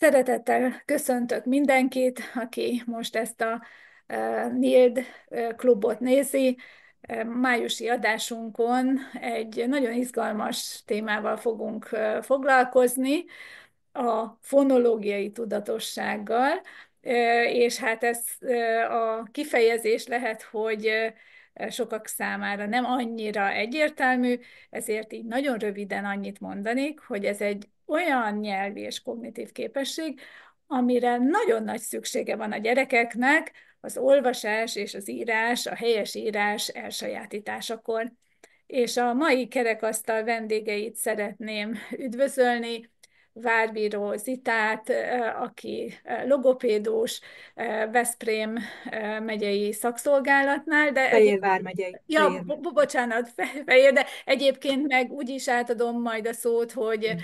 Szeretettel köszöntök mindenkit, aki most ezt a NILD klubot nézi. Májusi adásunkon egy nagyon izgalmas témával fogunk foglalkozni, a fonológiai tudatossággal, és hát ez a kifejezés lehet, hogy sokak számára nem annyira egyértelmű, ezért így nagyon röviden annyit mondanék, hogy ez egy olyan nyelvi és kognitív képesség, amire nagyon nagy szüksége van a gyerekeknek az olvasás és az írás, a helyes írás elsajátításakor. És a mai kerekasztal vendégeit szeretném üdvözölni, Várbíró Zitát, aki logopédus, Veszprém megyei szakszolgálatnál, de Fehérvár megyei. ja, bocsánat, Fejér, de egyébként meg úgy is átadom majd a szót, hogy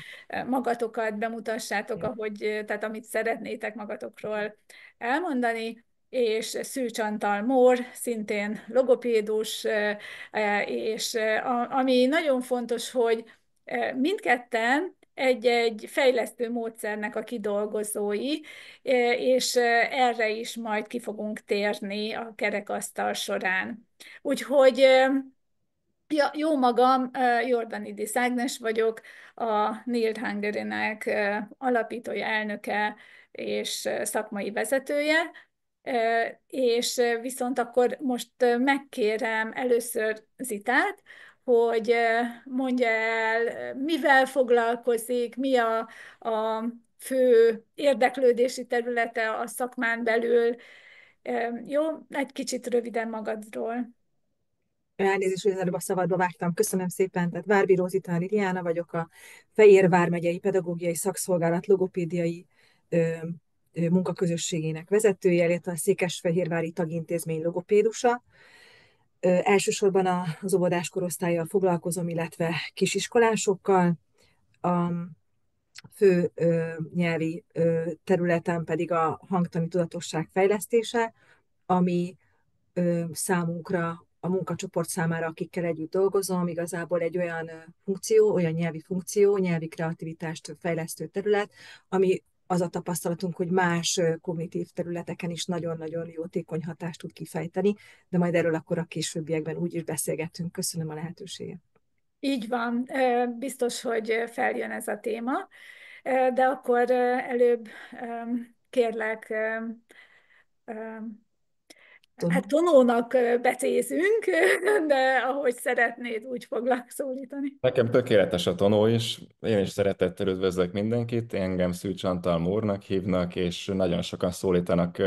magatokat bemutassátok, tehát amit szeretnétek magatokról elmondani, és Szűcs Antal Mór, szintén logopédus, és ami nagyon fontos, hogy mindketten egy fejlesztő módszernek a kidolgozói, és erre is majd ki fogunk térni a kerekasztal során. Úgyhogy ja, jó magam, Jordanidis Ágnes vagyok, a Nild Hungary-nek alapítója, elnöke és szakmai vezetője, és viszont akkor most megkérem először Zitát, hogy mondja el, mivel foglalkozik, mi a fő érdeklődési területe a szakmán belül. Jó, egy kicsit röviden magadról. Elnézést, hogy az előbb a szabadba vágtam. Köszönöm szépen. Tehát Várbíró Zita Liliana vagyok, a Fehérvár megyei pedagógiai szakszolgálat logopédiai ö, munkaközösségének vezetője, illetve a Székesfehérvári tagintézmény logopédusa. Elsősorban az óvodás korosztállyal foglalkozom, illetve kisiskolásokkal. A fő nyelvi területen pedig a hangtani tudatosság fejlesztése, ami számunkra, a munkacsoport számára, akikkel együtt dolgozom, igazából egy olyan funkció, olyan nyelvi funkció, nyelvi kreativitást fejlesztő terület, ami az a tapasztalatunk, hogy más kognitív területeken is nagyon-nagyon jótékony hatást tud kifejteni, de majd erről akkor a későbbiekben úgy is beszélgetünk. Köszönöm a lehetőséget. Így van, biztos, hogy feljön ez a téma, de akkor előbb kérlek, hát Tonónak becézünk, de ahogy szeretnéd, úgy foglak szólítani. Nekem tökéletes a tonó is. Én is szeretettel üdvözlök mindenkit. Engem Szűcs Antal Mórnak hívnak, és nagyon sokan szólítanak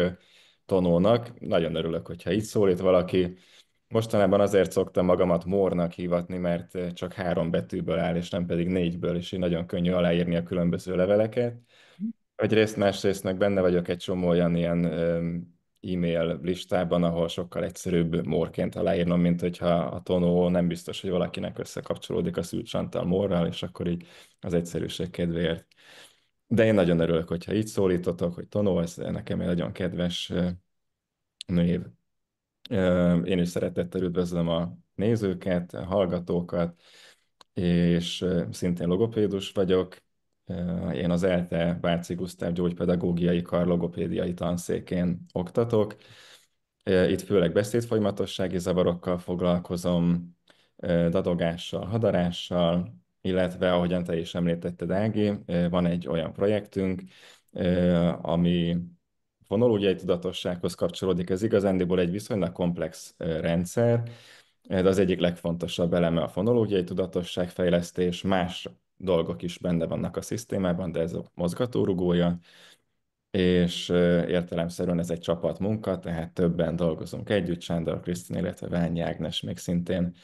tonónak. Nagyon örülök, hogyha így szólít valaki. Mostanában azért szoktam magamat Mórnak hívatni, mert csak 3 betűből áll, és nem pedig 4-ből, és így nagyon könnyű aláírni a különböző leveleket. Egyrészt, másrészt meg benne vagyok egy csomó olyan ilyen e-mail listában, ahol sokkal egyszerűbb Mórként aláírnom, mint hogyha a tonó nem biztos, hogy valakinek összekapcsolódik a Szűcs Antal Mórral, és akkor így az egyszerűség kedvéért. De én nagyon örülök, hogyha így szólítotok, hogy tonó, ez nekem egy nagyon kedves név. Én is szeretettel üdvözlöm a nézőket, a hallgatókat, és szintén logopédus vagyok. Én az ELTE Váci Gusztáv Gyógypedagógiai Kar logopédiai tanszékén oktatok. Itt főleg beszédfolyamatossági zavarokkal foglalkozom, dadogással, hadarással, illetve, ahogyan te is említetted, Ági, van egy olyan projektünk, ami fonológiai tudatossághoz kapcsolódik. Ez igazándiból egy viszonylag komplex rendszer, de az egyik legfontosabb eleme a fonológiai tudatosságfejlesztés, más dolgok is benne vannak a szisztémában, de ez a mozgatórugója, és értelemszerűen ez egy csapatmunka, tehát többen dolgozunk együtt, Sándor Krisztin, illetve Ványi Ágnes még szintén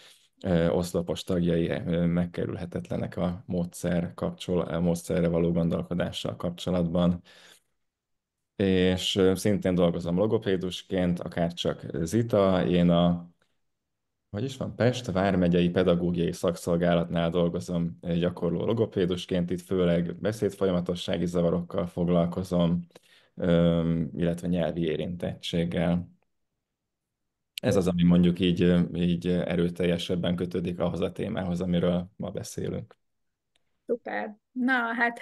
oszlopos tagjai, megkerülhetetlenek a módszerre való gondolkodással kapcsolatban. És szintén dolgozom logopédusként, akárcsak Zita, én hogy is van, Pest vármegyei pedagógiai szakszolgálatnál dolgozom gyakorló logopédusként, itt főleg beszédfolyamatossági zavarokkal foglalkozom, illetve nyelvi érintettséggel. Ez az, ami mondjuk így erőteljesebben kötődik ahhoz a témához, amiről ma beszélünk. Szuper. Na, hát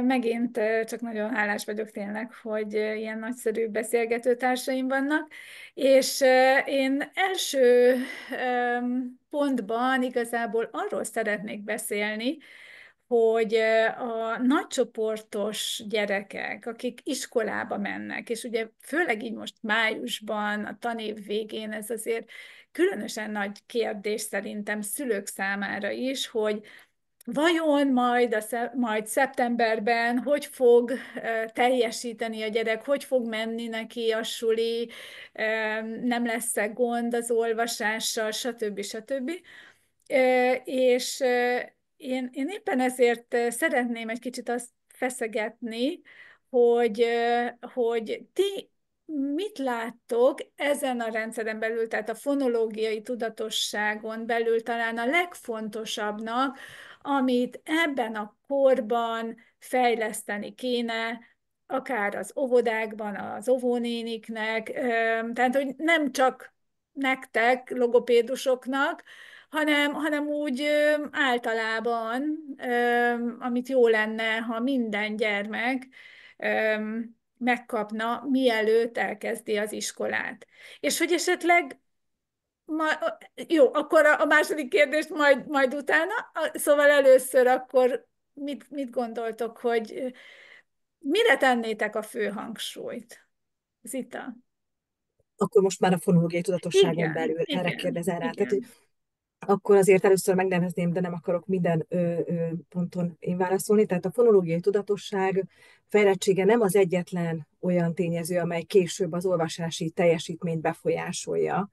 Megint csak nagyon hálás vagyok tényleg, hogy ilyen nagyszerű beszélgető társaim vannak, és én első pontban igazából arról szeretnék beszélni, hogy a nagycsoportos gyerekek, akik iskolába mennek, és ugye főleg így most májusban, a tanév végén ez azért különösen nagy kérdés szerintem szülők számára is, hogy vajon majd szeptemberben hogy fog teljesíteni a gyerek, hogy fog menni neki a suli, nem lesz-e gond az olvasással, stb. Stb. És én éppen ezért szeretném egy kicsit azt feszegetni, hogy ti mit láttok ezen a rendszeren belül, tehát a fonológiai tudatosságon belül talán a legfontosabbnak, amit ebben a korban fejleszteni kéne, akár az óvodákban, az óvónéniknek, tehát hogy nem csak nektek, logopédusoknak, hanem úgy általában, amit jó lenne, ha minden gyermek megkapna, mielőtt elkezdi az iskolát. És hogy esetleg, ma, jó, akkor a második kérdést majd utána, szóval először akkor mit gondoltok, hogy mire tennétek a fő hangsúlyt? Zita? Akkor most már a fonológiai tudatosságon Igen, belül erre igen, kérdezel rá. Tehát, hogy igen. akkor azért először megnevezném, de nem akarok minden ponton én válaszolni. Tehát a fonológiai tudatosság fejlettsége nem az egyetlen olyan tényező, amely később az olvasási teljesítményt befolyásolja.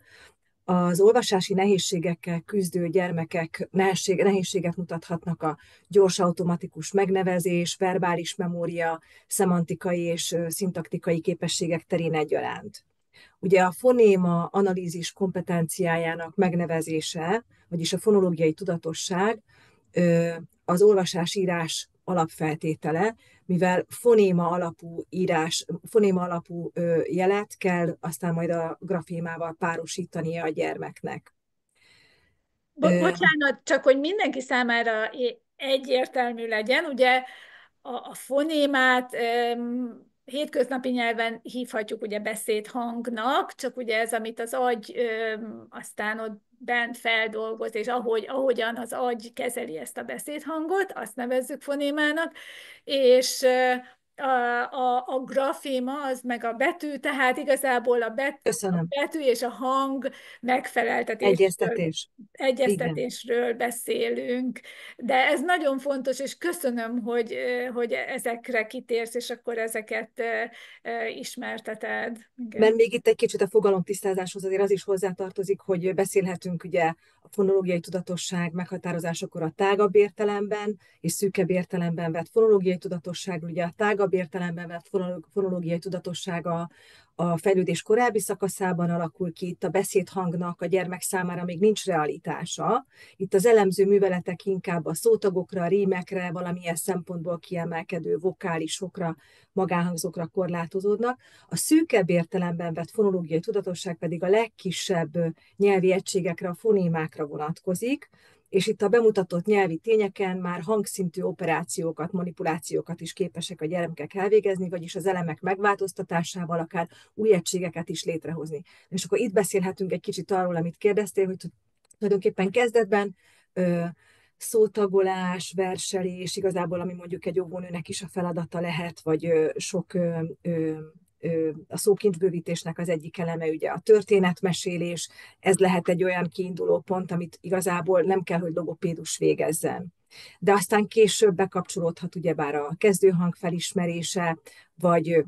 Az olvasási nehézségekkel küzdő gyermekek nehézséget mutathatnak a gyors automatikus megnevezés, verbális memória, szemantikai és szintaktikai képességek terén egyaránt. Ugye a fonéma analízis kompetenciájának megnevezése, vagyis a fonológiai tudatosság az olvasás-írás alapfeltétele, mivel fonéma alapú jelet kell aztán majd a grafémával párosítania a gyermeknek. Bocsánat, csak hogy mindenki számára egyértelmű legyen, ugye a fonémát hétköznapi nyelven hívhatjuk ugye beszédhangnak, csak ugye ez, amit az agy aztán ott bent feldolgoz, és ahogyan az agy kezeli ezt a beszédhangot, azt nevezzük fonémának, és a graféma az meg a betű, tehát igazából a Köszönöm. betű és a hang megfeleltetésről, Egyeztetés. Igen. egyeztetésről beszélünk, de ez nagyon fontos, és köszönöm, hogy ezekre kitérsz, és akkor ezeket ismerteted. Mert Igen. még itt egy kicsit a fogalomtisztázáshoz azért az is hozzátartozik, hogy beszélhetünk ugye a fonológiai tudatosság meghatározásakor a tágabb értelemben és szűkebb értelemben vett fonológiai tudatosság. Ugye a tágabb értelemben vett fonológiai tudatosság a fejlődés korábbi szakaszában alakul ki, itt a beszédhangnak a gyermek számára még nincs realitása. Itt az elemző műveletek inkább a szótagokra, a rímekre, valamilyen szempontból kiemelkedő vokálisokra, magánhangzókra korlátozódnak. A szűkebb értelemben vett fonológiai tudatosság pedig a legkisebb nyelvi egységekre, a fonémákra vonatkozik, és itt a bemutatott nyelvi tényeken már hangszintű operációkat, manipulációkat is képesek a gyermekek elvégezni, vagyis az elemek megváltoztatásával akár új egységeket is létrehozni. És akkor itt beszélhetünk egy kicsit arról, amit kérdeztél, hogy tulajdonképpen kezdetben szótagolás, verselés, igazából ami mondjuk egy óvónőnek is a feladata lehet, vagy sok a szókincsbővítésnek az egyik eleme ugye a történetmesélés, ez lehet egy olyan kiinduló pont, amit igazából nem kell, hogy logopédus végezzen. De aztán később bekapcsolódhat ugyebár a kezdőhang felismerése, vagy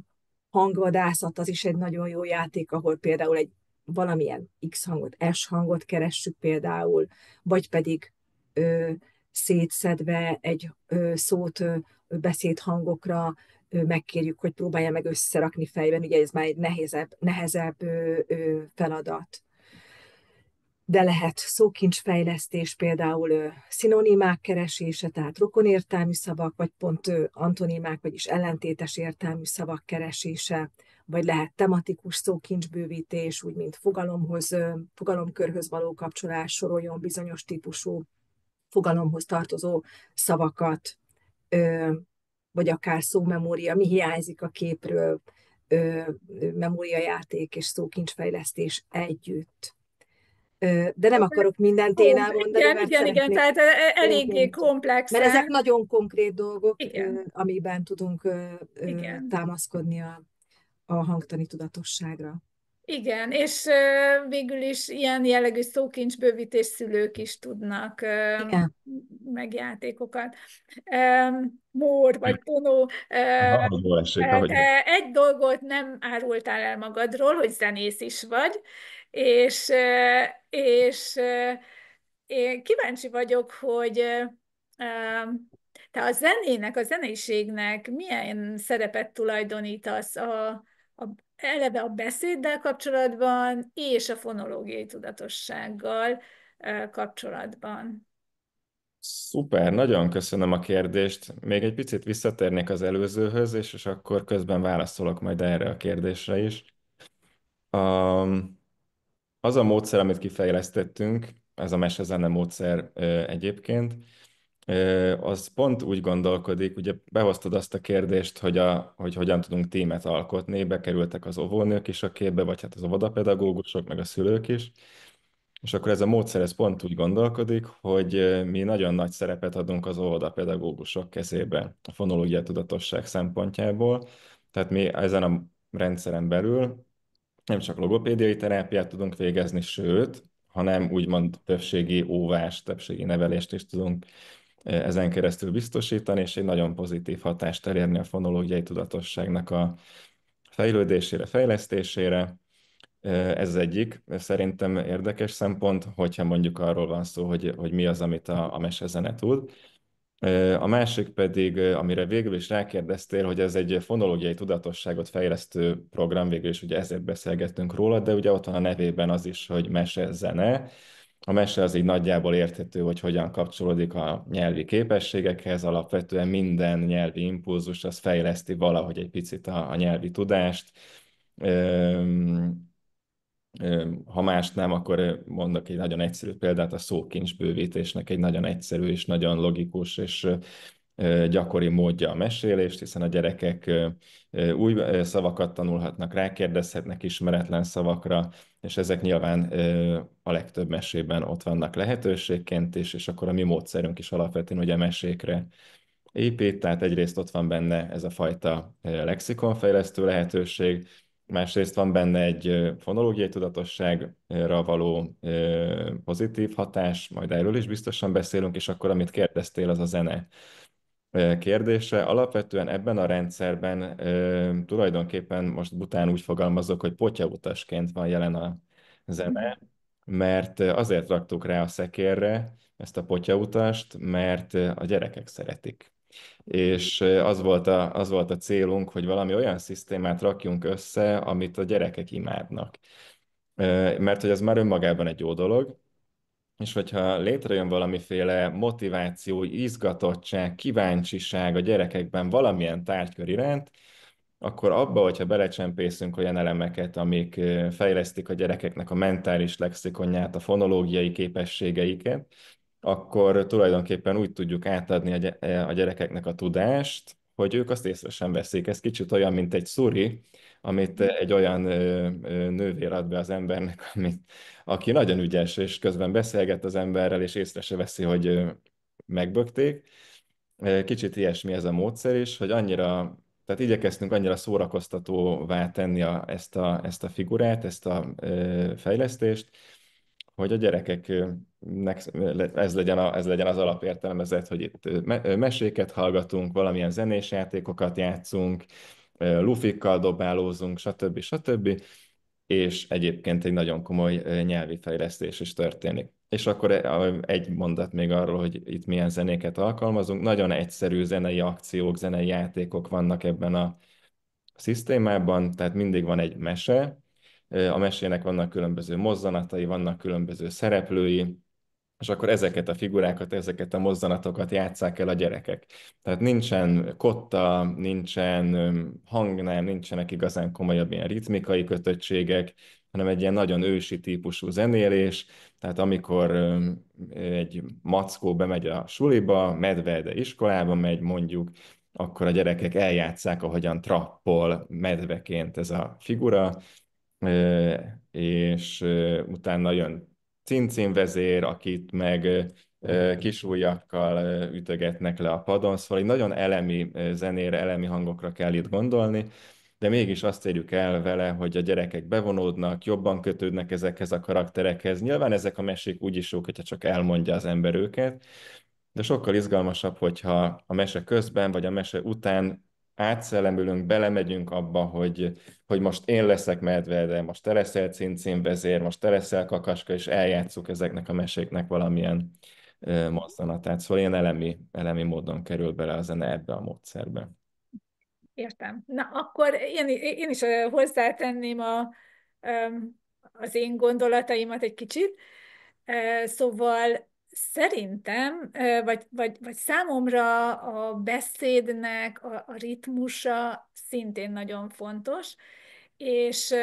hangvadászat, az is egy nagyon jó játék, ahol például egy valamilyen X hangot, S hangot keressük például, vagy pedig szétszedve egy szót beszédhangokra, megkérjük, hogy próbálja meg összerakni fejben, ugye ez már egy nehezebb feladat. De lehet szókincsfejlesztés, például szinonimák keresése, tehát rokonértelmű szavak, vagy pont antonimák, vagyis ellentétes értelmű szavak keresése, vagy lehet tematikus szókincsbővítés, úgy mint fogalomkörhöz való kapcsolás, soroljon bizonyos típusú fogalomhoz tartozó szavakat, vagy akár szómemória, mi hiányzik a képről, memóriajáték és szókincsfejlesztés együtt. De nem akarok mindent én Ó, elmondani, igen, mert igen, igen, szeretnék, tehát eléggé mert ezek komplexen. nagyon konkrét dolgok, Igen, amiben tudunk igen. támaszkodni a hangtani tudatosságra. Igen, és végül is ilyen jellegű szókincsbővítés szülők is tudnak Igen. meg játékokat. Mór vagy Tonó, Ahogy jól esik, ahogy te egy dolgot nem árultál el magadról, hogy zenész is vagy, és én kíváncsi vagyok, hogy te a zenének, a zeneiségnek milyen szerepet tulajdonítasz a eleve a beszéddel kapcsolatban és a fonológiai tudatossággal kapcsolatban. Szuper, nagyon köszönöm a kérdést. Még egy picit visszatérnék az előzőhöz, és akkor közben válaszolok majd erre a kérdésre is. Um, Az a módszer, amit kifejlesztettünk, ez a mesezene módszer egyébként, az pont úgy gondolkodik, ugye behoztad azt a kérdést, hogy hogyan tudunk tímet alkotni, bekerültek az óvónők is a képbe, vagy hát az óvodapedagógusok, meg a szülők is, és akkor ez a módszer ez pont úgy gondolkodik, hogy mi nagyon nagy szerepet adunk az óvodapedagógusok kezébe a fonológia tudatosság szempontjából, tehát mi ezen a rendszeren belül nem csak logopédiai terápiát tudunk végezni, sőt, hanem úgymond többségi óvást, többségi nevelést is tudunk ezen keresztül biztosítani, és egy nagyon pozitív hatást elérni a fonológiai tudatosságnak a fejlődésére, fejlesztésére. Ez az egyik, szerintem érdekes szempont, hogyha mondjuk arról van szó, hogy mi az, amit a mesezene tud. A másik pedig, amire végül is rákérdeztél, hogy ez egy fonológiai tudatosságot fejlesztő program, végül is ugye ezért beszélgettünk róla, de ugye ott van a nevében az is, hogy mese zene. A mese az így nagyjából érthető, hogy hogyan kapcsolódik a nyelvi képességekhez, alapvetően minden nyelvi impulzus az fejleszti valahogy egy picit a nyelvi tudást. Ha más nem, akkor mondok egy nagyon egyszerű példát, a szókincsbővítésnek egy nagyon egyszerű és nagyon logikus és gyakori módja a mesélést, hiszen a gyerekek új szavakat tanulhatnak, rákérdezhetnek ismeretlen szavakra, és ezek nyilván a legtöbb mesében ott vannak lehetőségként is, és akkor a mi módszerünk is alapvetően ugye mesékre épít, tehát egyrészt ott van benne ez a fajta lexikonfejlesztő lehetőség, másrészt van benne egy fonológiai tudatosságra való pozitív hatás, majd erről is biztosan beszélünk, és akkor amit kérdeztél, az a zene kérdése. Alapvetően ebben a rendszerben tulajdonképpen most bután úgy fogalmazok, hogy potyautasként van jelen a zene, mert azért raktuk rá a szekérre ezt a potyautast, mert a gyerekek szeretik. És az volt a célunk, hogy valami olyan szisztémát rakjunk össze, amit a gyerekek imádnak. Mert hogy ez már önmagában egy jó dolog, és hogyha létrejön valamiféle motiváció, izgatottság, kíváncsiság a gyerekekben valamilyen tárgykör iránt, akkor abba, hogyha belecsempészünk olyan elemeket, amik fejlesztik a gyerekeknek a mentális lexikonját, a fonológiai képességeiket, akkor tulajdonképpen úgy tudjuk átadni a gyerekeknek a tudást, hogy ők azt észre sem veszik. Ez kicsit olyan, mint egy szuri, amit egy olyan nővér ad be az embernek, aki nagyon ügyes, és közben beszélget az emberrel, és észre se veszi, hogy megbökték. Kicsit ilyesmi ez a módszer is, hogy annyira, tehát igyekeztünk annyira szórakoztatóvá tenni ezt a figurát, ezt a fejlesztést, hogy a gyerekeknek ez legyen az alapértelmezet, hogy itt meséket hallgatunk, valamilyen zenés játékokat játszunk, lufikkal dobálózunk, stb. Stb. És egyébként egy nagyon komoly nyelvi fejlesztés is történik. És akkor egy mondat még arról, hogy itt milyen zenéket alkalmazunk. Nagyon egyszerű zenei akciók, zenei játékok vannak ebben a szisztémában, tehát mindig van egy mese, a mesének vannak különböző mozzanatai, vannak különböző szereplői, és akkor ezeket a figurákat, ezeket a mozzanatokat játsszák el a gyerekek. Tehát nincsen kotta, nincsen hangnám, nincsenek igazán komolyabb ilyen ritmikai kötöttségek, hanem egy ilyen nagyon ősi típusú zenélés. Tehát amikor egy mackó bemegy a suliba, medve de iskolába megy mondjuk, akkor a gyerekek eljátsszák, ahogyan trappol medveként ez a figura, és utána jön Cincin vezér, akit meg kisújjakkal ütögetnek le a padon, szóval egy nagyon elemi zenére, elemi hangokra kell itt gondolni, de mégis azt érjük el vele, hogy a gyerekek bevonódnak, jobban kötődnek ezekhez a karakterekhez. Nyilván ezek a mesék úgy is jók, hogyha csak elmondja az ember őket, de sokkal izgalmasabb, hogyha a mese közben, vagy a mese után átszellemülünk, belemegyünk abba, hogy most én leszek medve, de most te leszel cincin vezér, most te leszel kakaska, és eljátszuk ezeknek a meséknek valamilyen mozzanatát. Szóval ilyen elemi módon kerül bele a zene ebbe a módszerbe. Értem. Na, akkor én is hozzátenném az én gondolataimat egy kicsit. Szóval szerintem, vagy számomra a beszédnek a ritmusa szintén nagyon fontos, és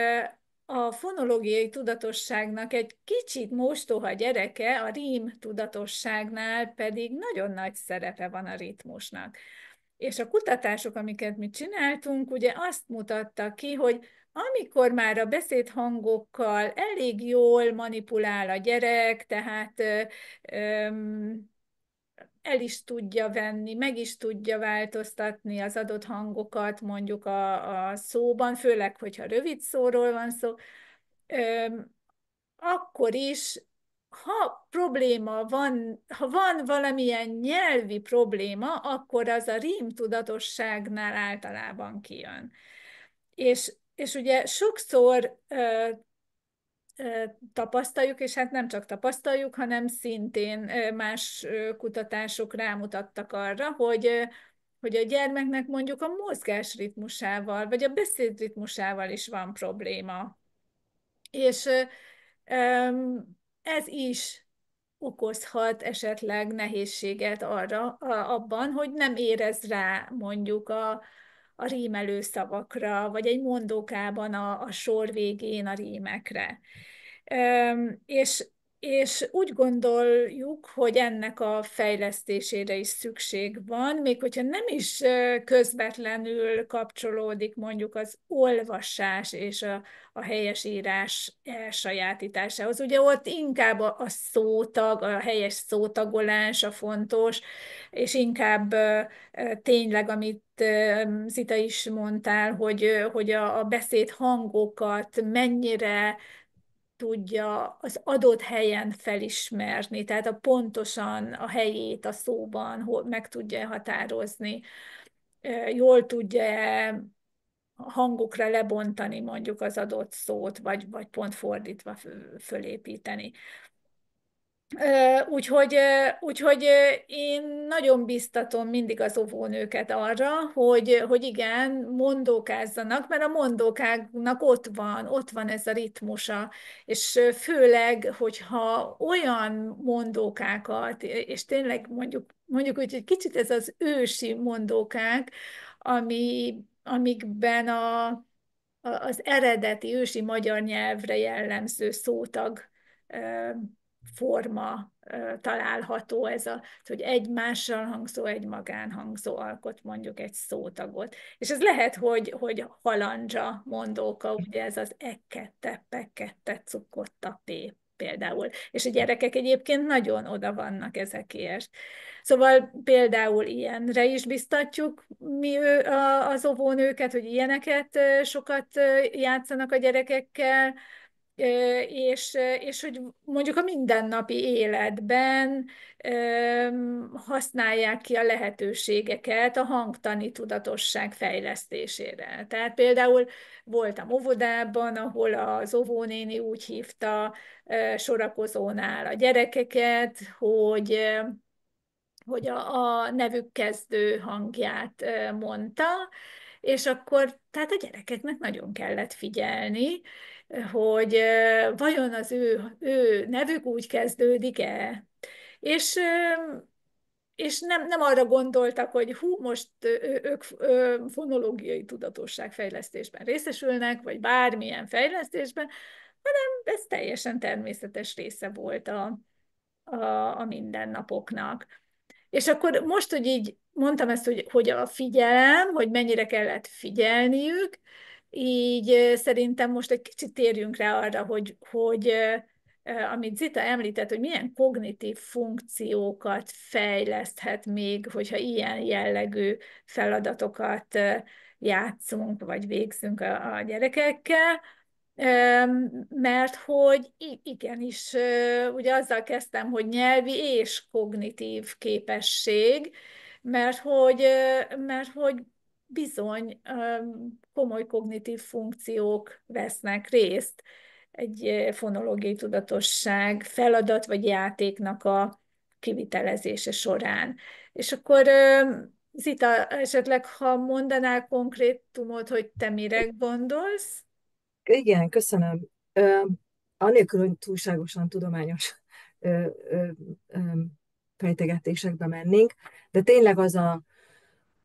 a fonológiai tudatosságnak egy kicsit mostoha gyereke, a rím tudatosságnál pedig nagyon nagy szerepe van a ritmusnak. És a kutatások, amiket mi csináltunk, ugye azt mutatta ki, hogy amikor már a beszédhangokkal elég jól manipulál a gyerek, tehát el is tudja venni, meg is tudja változtatni az adott hangokat mondjuk a szóban, főleg, hogyha rövid szóról van szó, akkor is, ha probléma van, ha van valamilyen nyelvi probléma, akkor az a rím tudatosságnál általában kijön. És ugye sokszor tapasztaljuk, és hát nem csak tapasztaljuk, hanem szintén más kutatások rámutattak arra, hogy a gyermeknek mondjuk a mozgásritmusával, vagy a beszédritmusával is van probléma. És ez is okozhat esetleg nehézséget abban, hogy nem érez rá mondjuk a rímelő szavakra, vagy egy mondókában a sor végén a rímekre. És, és úgy gondoljuk, hogy ennek a fejlesztésére is szükség van, még hogyha nem is közvetlenül kapcsolódik mondjuk az olvasás és a helyesírás elsajátításához. Ugye ott inkább a szótag, a helyes szótagolás a fontos, és inkább tényleg, amit Zita is mondtál, hogy a beszéd hangokat mennyire tudja az adott helyen felismerni, tehát pontosan a helyét a szóban meg tudja határozni, jól tudja hangokra lebontani mondjuk az adott szót, vagy pont fordítva fölépíteni. Úgyhogy én nagyon biztatom mindig az óvónőket arra, hogy igen, mondókázzanak, mert a mondókáknak ott van ez a ritmusa, és főleg, hogyha olyan mondókákat, és tényleg mondjuk úgy, hogy kicsit ez az ősi mondókák, amikben az eredeti ősi magyar nyelvre jellemző szótag forma található, hogy egy mással hangzó, egy magánhangzó alkot mondjuk egy szótagot. És ez lehet, hogy halandzsa mondóka, ugye ez az ekkette, pekette, cukotta, p például. És a gyerekek egyébként nagyon oda vannak ezekért. Szóval például ilyenre is biztatjuk az óvónőket, hogy ilyeneket sokat játszanak a gyerekekkel, és hogy mondjuk a mindennapi életben használják ki a lehetőségeket a hangtani tudatosság fejlesztésére. Tehát például voltam óvodában, ahol az óvónéni úgy hívta sorakozónál a gyerekeket, hogy a nevük kezdő hangját mondta, és akkor tehát a gyerekeknek nagyon kellett figyelni, hogy vajon az ő nevük úgy kezdődik-e. És, és nem arra gondoltak, hogy most ők fonológiai tudatosságfejlesztésben részesülnek, vagy bármilyen fejlesztésben, hanem ez teljesen természetes része volt a mindennapoknak. És akkor most, hogy így mondtam ezt, hogy a figyelem, hogy mennyire kellett figyelniük, így szerintem most egy kicsit térjünk rá arra, hogy amit Zita említett, hogy milyen kognitív funkciókat fejleszthet még, hogyha ilyen jellegű feladatokat játszunk, vagy végzünk a gyerekekkel. Mert hogy igenis, ugye azzal kezdtem, hogy nyelvi és kognitív képesség, mert hogy bizony komoly kognitív funkciók vesznek részt egy fonológiai tudatosság feladat vagy játéknak a kivitelezése során. És akkor Zita, esetleg ha mondanál konkrétumot, hogy te mire gondolsz? Igen, köszönöm. Ö, Anélkül, hogy túlságosan tudományos ö, ö, ö, fejtegetésekbe mennénk, de tényleg az a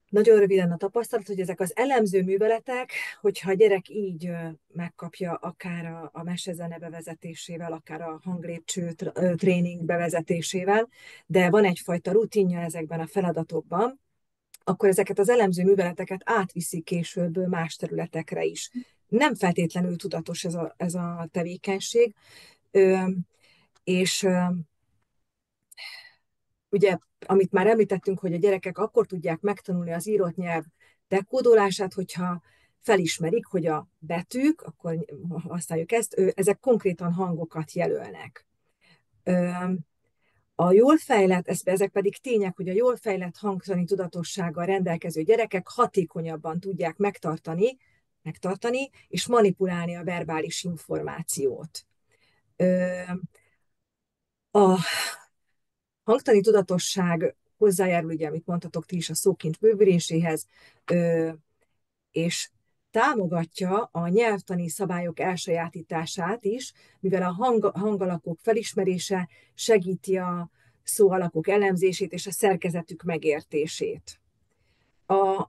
nagyon röviden a tapasztalat, hogy ezek az elemző műveletek, hogyha a gyerek így megkapja akár a mesezene bevezetésével, akár a hanglépcső tréning bevezetésével, de van egyfajta rutinja ezekben a feladatokban, akkor ezeket az elemző műveleteket átviszik később más területekre is. Nem feltétlenül tudatos ez a tevékenység, és ugye, amit már említettünk, hogy a gyerekek akkor tudják megtanulni az írott nyelv dekódolását, hogyha felismerik, hogy a betűk, akkor használjuk ezt, ezek konkrétan hangokat jelölnek. A jól fejlett, ezek pedig tények, hogy a jól fejlett hangtani tudatossággal rendelkező gyerekek hatékonyabban tudják megtartani és manipulálni a verbális információt. A hangtani tudatosság hozzájárul, ugye, amit mondhatok ti is, a szókincs bővüléséhez, és támogatja a nyelvtani szabályok elsajátítását is, mivel a hangalakok felismerése segíti a szóalakok elemzését és a szerkezetük megértését.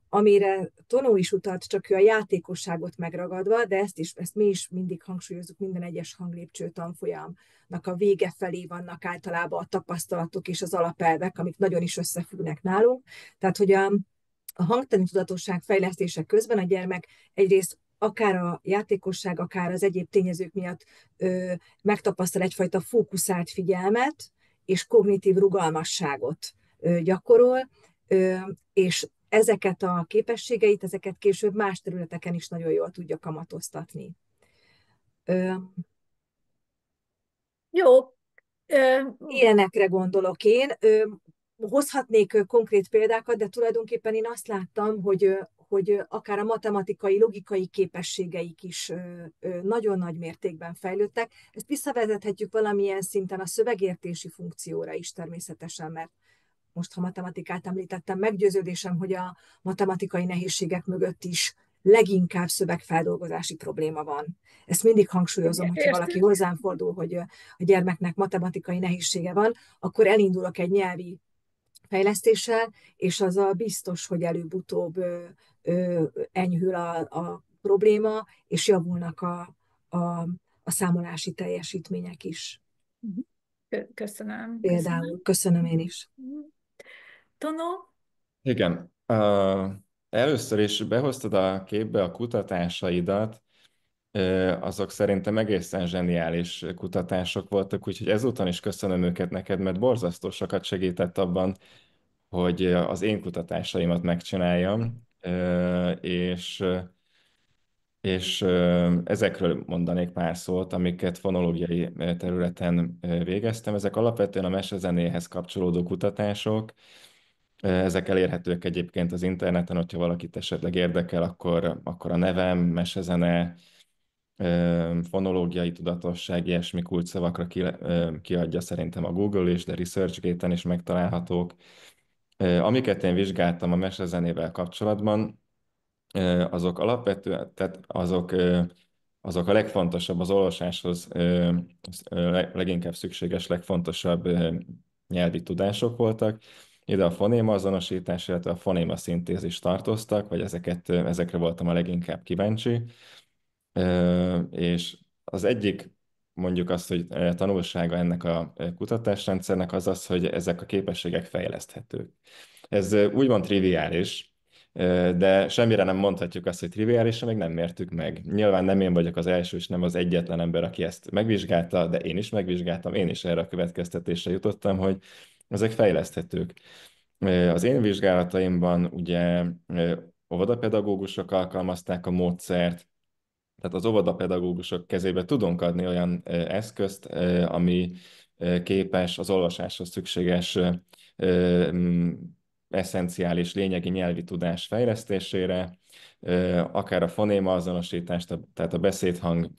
Amire Tonó is utalt, csak ő a játékosságot megragadva, de ezt mi is mindig hangsúlyozunk, minden egyes hanglépcső tanfolyamnak a vége felé vannak általában a tapasztalatok és az alapelvek, amik nagyon is összefüggnek nálunk. Tehát, hogy a hangtani tudatosság fejlesztése közben a gyermek egyrészt akár a játékosság, akár az egyéb tényezők miatt megtapasztal egyfajta fókuszált figyelmet és kognitív rugalmasságot gyakorol, és ezeket a képességeit, ezeket később más területeken is nagyon jól tudja kamatoztatni. Jó. Ilyenekre gondolok én. Hozhatnék konkrét példákat, de tulajdonképpen én azt láttam, hogy akár a matematikai, logikai képességeik is nagyon nagy mértékben fejlődtek. Ezt visszavezethetjük valamilyen szinten a szövegértési funkcióra is természetesen, mert most, ha matematikát említettem, meggyőződésem, hogy a matematikai nehézségek mögött is leginkább szövegfeldolgozási probléma van. Ezt mindig hangsúlyozom, hogyha valaki hozzám fordul, hogy a gyermeknek matematikai nehézsége van, akkor elindulok egy nyelvi fejlesztéssel, és az a biztos, hogy előbb-utóbb enyhül a probléma, és javulnak a számolási teljesítmények is. Köszönöm. Például. Köszönöm én is. Tono? Igen. Először is behoztad a képbe a kutatásaidat, azok szerintem egészen zseniális kutatások voltak, úgyhogy ezúton is köszönöm őket neked, mert borzasztó sokat segített abban, hogy az én kutatásaimat megcsináljam, és ezekről mondanék pár szót, amiket fonológiai területen végeztem. Ezek alapvetően a mesezenéhez kapcsolódó kutatások. Ezek elérhetőek egyébként az interneten, hogyha valakit esetleg érdekel, akkor a nevem, mesezene, fonológiai tudatosság, ilyesmi kulcsszavakra kiadja szerintem a Google is, de ResearchGate-en is megtalálhatók. Amiket én vizsgáltam a mesezenével kapcsolatban, azok alapvetően, tehát azok a legfontosabb az olvasáshoz leginkább szükséges, legfontosabb nyelvi tudások voltak. Ide a fonéma azonosítás, illetve a fonéma szintézis tartoztak, vagy ezekre voltam a leginkább kíváncsi. És az egyik, mondjuk azt, hogy tanulsága ennek a kutatásrendszernek az az, hogy ezek a képességek fejleszthetők. Ez úgymond triviális, de semmire nem mondhatjuk azt, hogy triviális, még nem mértük meg. Nyilván nem én vagyok az első, és nem az egyetlen ember, aki ezt megvizsgálta, de én is megvizsgáltam, én is erre a következtetésre jutottam, hogy ezek fejleszthetők. Az én vizsgálataimban ugye óvodapedagógusok alkalmazták a módszert, tehát az óvodapedagógusok kezébe tudunk adni olyan eszközt, ami képes az olvasáshoz szükséges esszenciális lényegi nyelvi tudás fejlesztésére, akár a fonéma azonosítást, tehát a beszédhang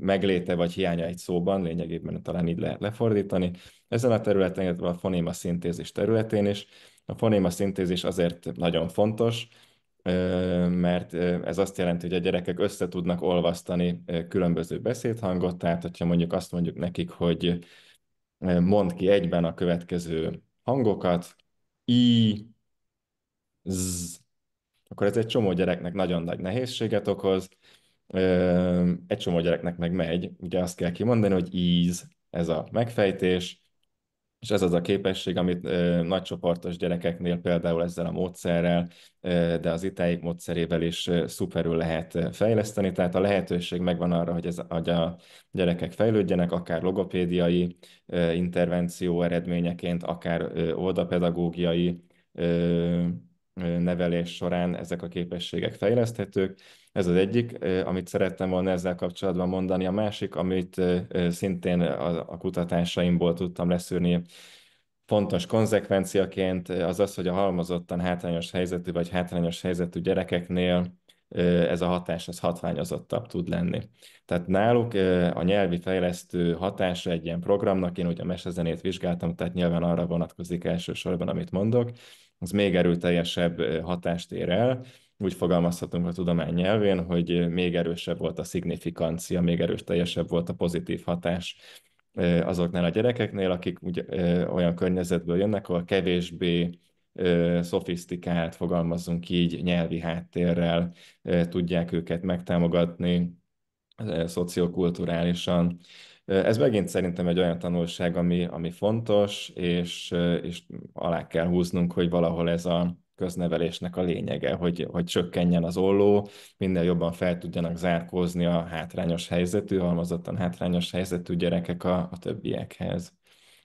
megléte vagy hiánya egy szóban, lényegében talán így lehet lefordítani. Ezen a területen, illetve a fonéma szintézis területén is. A fonéma szintézis azért nagyon fontos, mert ez azt jelenti, hogy a gyerekek össze tudnak olvasztani különböző beszédhangot, tehát hogyha mondjuk azt mondjuk nekik, hogy mondd ki egyben a következő hangokat, i, z, akkor ez egy csomó gyereknek nagyon nagy nehézséget okoz, egy csomó gyereknek meg megy, ugye azt kell kimondani, hogy íz, ez a megfejtés, és ez az a képesség, amit nagycsoportos gyerekeknél például ezzel a módszerrel, de az itáik módszerével is szuperül lehet fejleszteni, tehát a lehetőség megvan arra, hogy a gyerekek fejlődjenek, akár logopédiai intervenció eredményeként, akár óvodapedagógiai nevelés során ezek a képességek fejleszthetők. Ez az egyik, amit szerettem volna ezzel kapcsolatban mondani. A másik, amit szintén a kutatásaimból tudtam leszűrni, fontos konzekvenciaként, az az, hogy a halmozottan hátrányos helyzetű vagy hátrányos helyzetű gyerekeknél ez a hatás az hatványozottabb tud lenni. Tehát náluk a nyelvi fejlesztő hatása egy ilyen programnak, én ugye a mesezenét vizsgáltam, tehát nyilván arra vonatkozik elsősorban, amit mondok, az még erőteljesebb hatást ér el. Úgy fogalmazhatunk a tudomány nyelvén, hogy még erősebb volt a szignifikancia, még erőteljesebb volt a pozitív hatás azoknál a gyerekeknél, akik ugye, olyan környezetből jönnek, ahol kevésbé szofisztikált, fogalmazzunk így, nyelvi háttérrel tudják őket megtámogatni szociokulturálisan. Ez megint szerintem egy olyan tanulság, ami fontos, és alá kell húznunk, hogy valahol ez a köznevelésnek a lényege, hogy csökkenjen az olló, minél jobban fel tudjanak zárkózni a hátrányos helyzetű, halmozottan hátrányos helyzetű gyerekek a többiekhez.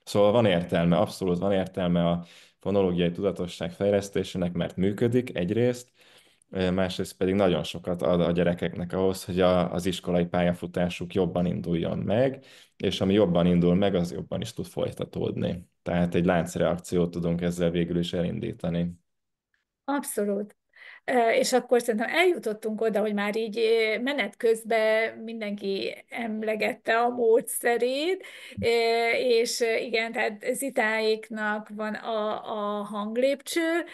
Szóval van értelme, abszolút van értelme a fonológiai tudatosság fejlesztésének, mert működik egyrészt, másrészt pedig nagyon sokat ad a gyerekeknek ahhoz, hogy az iskolai pályafutásuk jobban induljon meg, és ami jobban indul meg, az jobban is tud folytatódni. Tehát egy láncreakciót tudunk ezzel végül is elindítani. Abszolút. És akkor szerintem eljutottunk oda, hogy már így menet közben mindenki emlegette a módszerét, és igen, tehát Zitáéknak van a hanglépcső,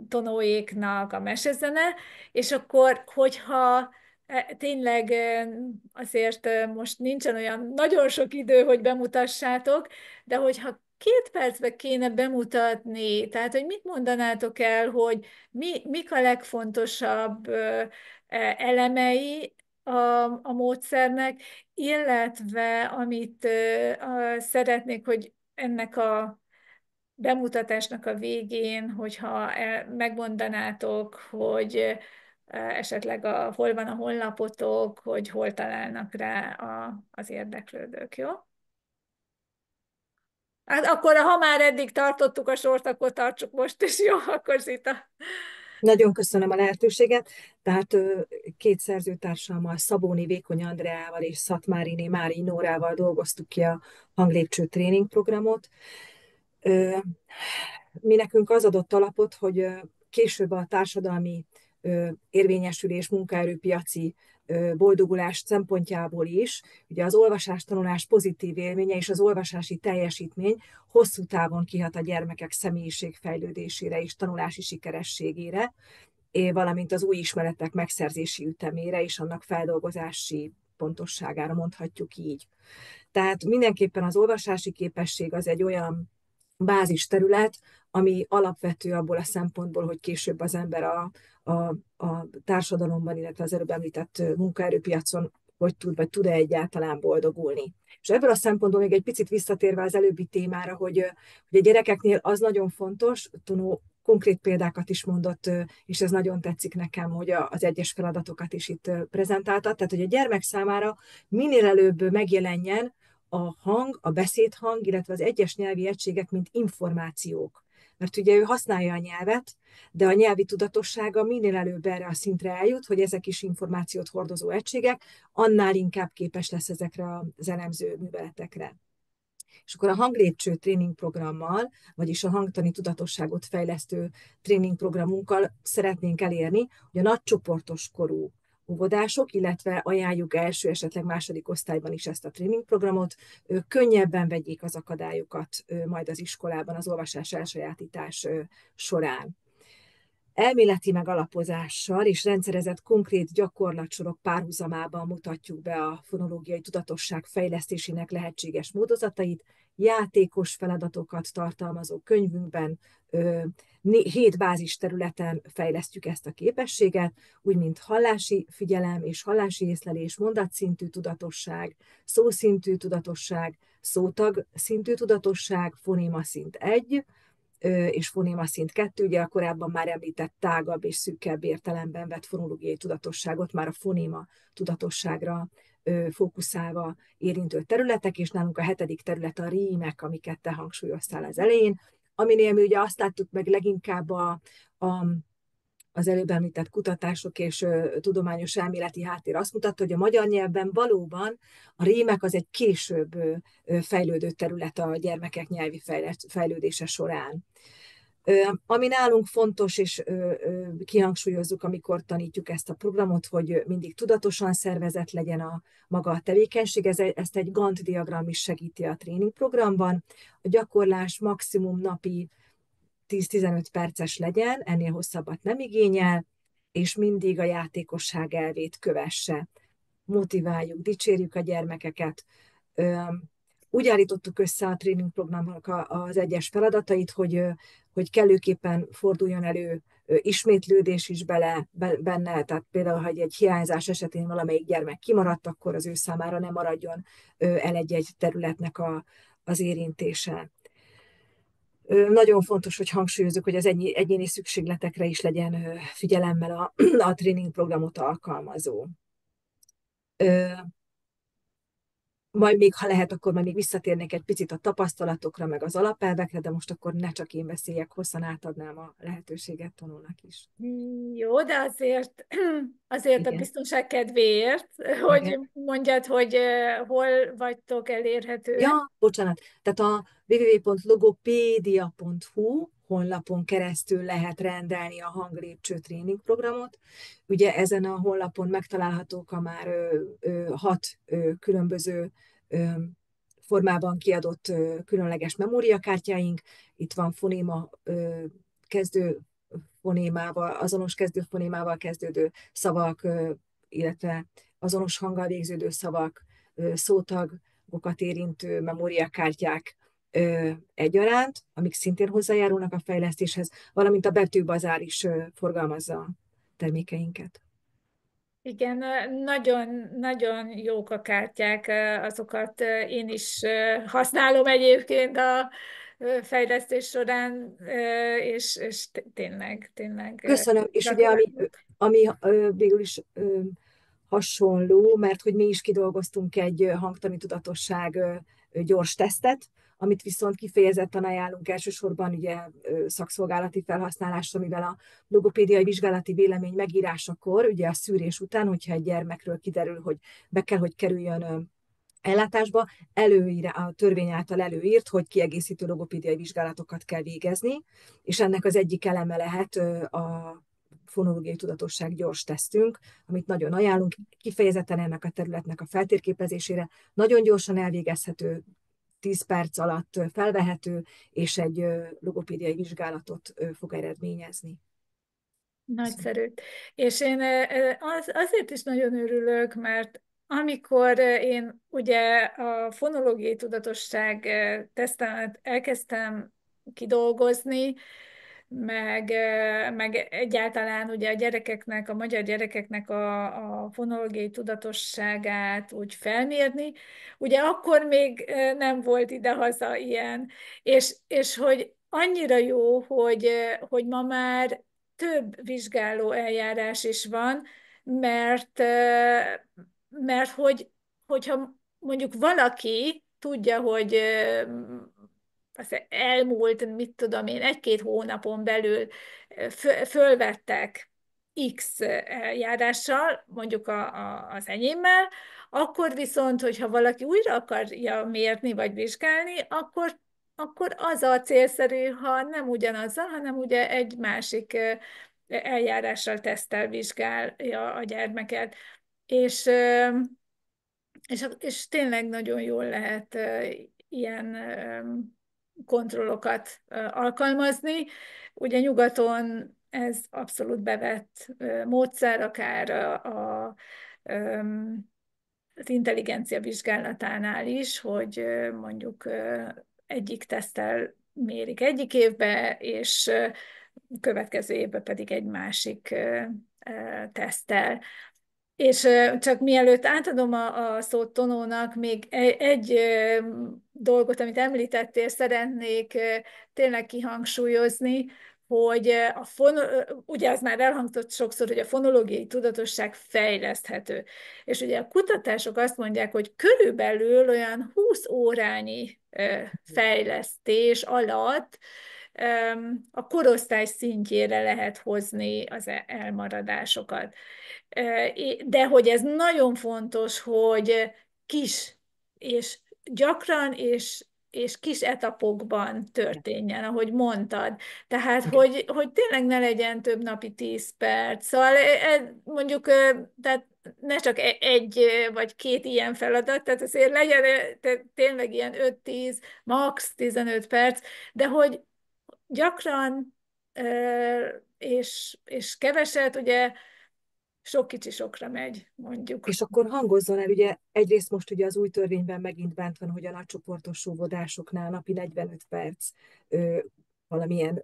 Tonóéknak a mesezene, és akkor, hogyha tényleg azért most nincsen olyan nagyon sok idő, hogy bemutassátok, de hogyha 2 percbe kéne bemutatni, tehát hogy mit mondanátok el, hogy mik a legfontosabb elemei a módszernek, illetve amit szeretnék, hogy ennek a bemutatásnak a végén, hogyha megmondanátok, hogy esetleg hol van a honlapotok, hogy hol találnak rá az érdeklődők, jó? Hát akkor, ha már eddig tartottuk a sort, akkor tartsuk most is, jó? Akkor Zita. Nagyon köszönöm a lehetőséget. Tehát két szerzőtársammal, Szabóni Vékony Andreával és Szatmáriné Mári Nórával dolgoztuk ki a hanglépcső tréningprogramot. Mi nekünk az adott alapot, hogy később a társadalmi érvényesülés, munkaerőpiaci boldogulás szempontjából is, ugye az olvasástanulás pozitív élménye és az olvasási teljesítmény hosszú távon kihat a gyermekek személyiségfejlődésére és tanulási sikerességére, valamint az új ismeretek megszerzési ütemére és annak feldolgozási pontosságára, mondhatjuk így. Tehát mindenképpen az olvasási képesség az egy olyan bázisterület, ami alapvető abból a szempontból, hogy később az ember a társadalomban, illetve az előbb említett munkaerőpiacon hogy tud, vagy tud-e egyáltalán boldogulni. És ebből a szempontból még egy picit visszatérve az előbbi témára, hogy a gyerekeknél az nagyon fontos, Tonó konkrét példákat is mondott, és ez nagyon tetszik nekem, hogy az egyes feladatokat is itt prezentáltat, tehát hogy a gyermek számára minél előbb megjelenjen a hang, a beszédhang, illetve az egyes nyelvi egységek, mint információk. Mert ugye ő használja a nyelvet, de a nyelvi tudatossága minél előbb erre a szintre eljut, hogy ezek is információt hordozó egységek, annál inkább képes lesz ezekre az elemző műveletekre. És akkor a hanglépcső tréningprogrammal, vagyis a hangtani tudatosságot fejlesztő tréningprogramunkkal szeretnénk elérni, hogy a nagycsoportos korú óvodások, illetve ajánljuk első, esetleg második osztályban is ezt a tréningprogramot, könnyebben vegyék az akadályokat majd az iskolában az olvasás elsajátítás során. Elméleti megalapozással és rendszerezett konkrét gyakorlatsorok párhuzamában mutatjuk be a fonológiai tudatosság fejlesztésének lehetséges módozatait, játékos feladatokat tartalmazó könyvünkben 7 bázis területen fejlesztjük ezt a képességet, úgy mint hallási figyelem és hallási észlelés, mondatszintű tudatosság, szószintű tudatosság, szótag szintű tudatosság, fonéma szint 1, és fonéma szint 2, ugye a korábban már említett tágabb és szűkebb értelemben vett fonológiai tudatosságot már a fonéma tudatosságra fókuszálva érintő területek, és nálunk a 7. terület a rímek, amiket te hangsúlyoztál az elején, aminél mi ugye azt láttuk meg leginkább az előbb említett kutatások és tudományos elméleti háttér azt mutatta, hogy a magyar nyelvben valóban a rímek az egy később fejlődő terület a gyermekek nyelvi fejlődése során. Ami nálunk fontos, és kihangsúlyozzuk, amikor tanítjuk ezt a programot, hogy mindig tudatosan szervezett legyen maga a tevékenység. Ezt egy Gantt diagram is segíti a tréningprogramban. A gyakorlás maximum napi 10-15 perces legyen, ennél hosszabbat nem igényel, és mindig a játékosság elvét kövesse. Motiváljuk, dicsérjük a gyermekeket. Úgy állítottuk össze a tréningprogramnak az egyes feladatait, hogy kellőképpen forduljon elő ismétlődés is benne, tehát például, ha egy hiányzás esetén valamelyik gyermek kimaradt, akkor az ő számára ne maradjon el egy-egy területnek az érintése. Nagyon fontos, hogy hangsúlyozzuk, hogy az egyéni szükségletekre is legyen figyelemmel a tréningprogramot alkalmazó. Majd még, ha lehet, akkor majd még visszatérnék egy picit a tapasztalatokra, meg az alapelvekre, de most akkor ne csak én beszéljek, hosszan átadnám a lehetőséget Tanulnak is. Jó, de azért a Igen. biztonság kedvéért, hogy Igen. mondjad, hogy hol vagytok elérhetőek. Ja, bocsánat. Tehát a www.logopedia.hu honlapon keresztül lehet rendelni a hanglépcső tréningprogramot. Ugye ezen a honlapon megtalálhatók a már 6 különböző formában kiadott különleges memóriakártyáink. Itt van fonéma kezdő fonémával, azonos kezdő fonémával kezdődő szavak, illetve azonos hanggal végződő szavak, szótagokat érintő memóriakártyák egyaránt, amik szintén hozzájárulnak a fejlesztéshez, valamint a Betűbazár is forgalmazza a termékeinket. Igen, nagyon jók a kártyák, azokat én is használom egyébként a fejlesztés során, és tényleg Köszönöm, és ugye gratulálok. ami végül is hasonló, mert hogy mi is kidolgoztunk egy hangtani tudatosság gyors tesztet, amit viszont kifejezetten ajánlunk elsősorban ugye szakszolgálati felhasználásra, mivel a logopédiai vizsgálati vélemény megírásakor, ugye a szűrés után, hogyha egy gyermekről kiderül, hogy be kell, hogy kerüljön ellátásba, a törvény által előírt, hogy kiegészítő logopédiai vizsgálatokat kell végezni, és ennek az egyik eleme lehet a fonológiai tudatosság gyors tesztünk, amit nagyon ajánlunk, kifejezetten ennek a területnek a feltérképezésére. Nagyon gyorsan elvégezhető, 10 perc alatt felvehető, és egy logopédiai vizsgálatot fog eredményezni. Nagyszerű. És én azért is nagyon örülök, mert amikor én ugye a fonológiai tudatosság tesztemet elkezdtem kidolgozni, meg egyáltalán ugye a gyerekeknek, a magyar gyerekeknek a fonológiai tudatosságát úgy felmérni. Ugye akkor még nem volt idehaza ilyen, és hogy annyira jó, hogy ma már több vizsgáló eljárás is van, mert, mert hogyha mondjuk valaki tudja, hogy az elmúlt, mit tudom én, egy-két hónapon belül fölvettek X eljárással, mondjuk az enyémmel, akkor viszont, hogyha valaki újra akarja mérni vagy vizsgálni, akkor az a célszerű, ha nem ugyanazzal, hanem ugye egy másik eljárással tesztel vizsgálja a gyermeket. És, és tényleg nagyon jól lehet ilyen kontrollokat alkalmazni. Ugye nyugaton ez abszolút bevett módszer, akár az intelligencia vizsgálatánál is, hogy mondjuk egyik teszttel mérik egyik évbe, és következő évben pedig egy másik teszttel. És csak mielőtt átadom a szót Tonónak, még egy dolgot, amit említettél, szeretnék tényleg kihangsúlyozni, hogy ugye az már elhangzott sokszor, hogy a fonológiai tudatosság fejleszthető. És ugye a kutatások azt mondják, hogy körülbelül olyan 20 órányi fejlesztés alatt a korosztály szintjére lehet hozni az elmaradásokat. De hogy ez nagyon fontos, hogy kis és gyakran és kis etapokban történjen, ahogy mondtad. Tehát, Igen. hogy tényleg ne legyen több napi 10 perc. Szóval mondjuk, tehát ne csak egy vagy két ilyen feladat, tehát azért legyen tényleg ilyen 5-10, max 15 perc, de hogy gyakran és keveset, ugye sok kicsi sokra megy, mondjuk. És akkor hangozzon el, ugye egyrészt most ugye az új törvényben megint bent van, hogy a nagycsoportos óvodásoknál napi 45 perc ö, valamilyen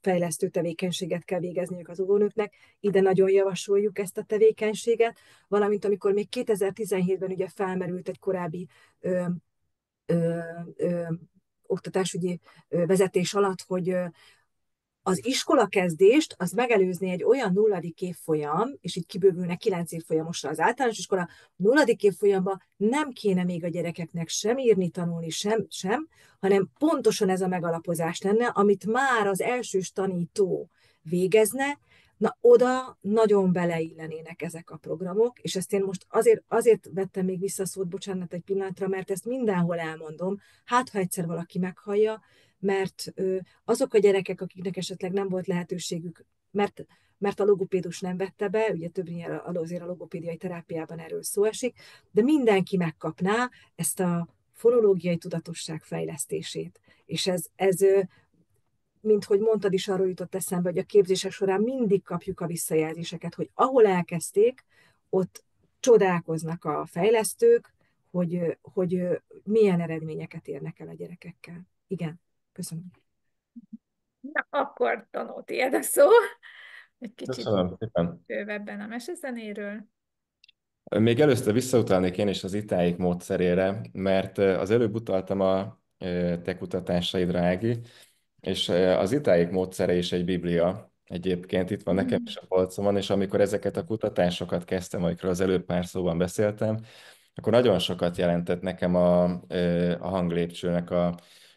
fejlesztő tevékenységet kell végezniük az óvónőknek. Ide nagyon javasoljuk ezt a tevékenységet, valamint amikor még 2017-ben ugye felmerült egy korábbi ö, ö, ö, oktatásügyi vezetés alatt, hogy az iskolakezdést az megelőzni egy olyan nulladik évfolyam, és így kibővülne 9 évfolyamosra az általános iskola, nulladik évfolyamban nem kéne még a gyerekeknek sem írni, tanulni, sem, hanem pontosan ez a megalapozás lenne, amit már az elsős tanító végezne, na oda nagyon beleillenének ezek a programok, és ezt én most azért vettem még vissza a szót, bocsánat egy pillanatra, mert ezt mindenhol elmondom, hát ha egyszer valaki meghallja, mert azok a gyerekek, akiknek esetleg nem volt lehetőségük, mert a logopédus nem vette be, ugye többnyire azért a logopédiai terápiában erről szó esik, de mindenki megkapná ezt a fonológiai tudatosság fejlesztését. És ez mint hogy mondtad is, arról jutott eszembe, hogy a képzések során mindig kapjuk a visszajelzéseket, hogy ahol elkezdték, ott csodálkoznak a fejlesztők, hogy milyen eredményeket érnek el a gyerekekkel. Igen, köszönöm. Na, akkor Tanó, tiéd a szó. Egy kicsit Köszönöm szépen. bővebben a mesezenéről. Még először visszautalnék én is az itáik módszerére, mert az előbb utaltam a te kutatásaidra, Ági, és az itáik módszere is egy biblia. Egyébként itt van nekem is a polcomon, és amikor ezeket a kutatásokat kezdtem, amikről az előbb pár szóban beszéltem, akkor nagyon sokat jelentett nekem a hanglépcsőnek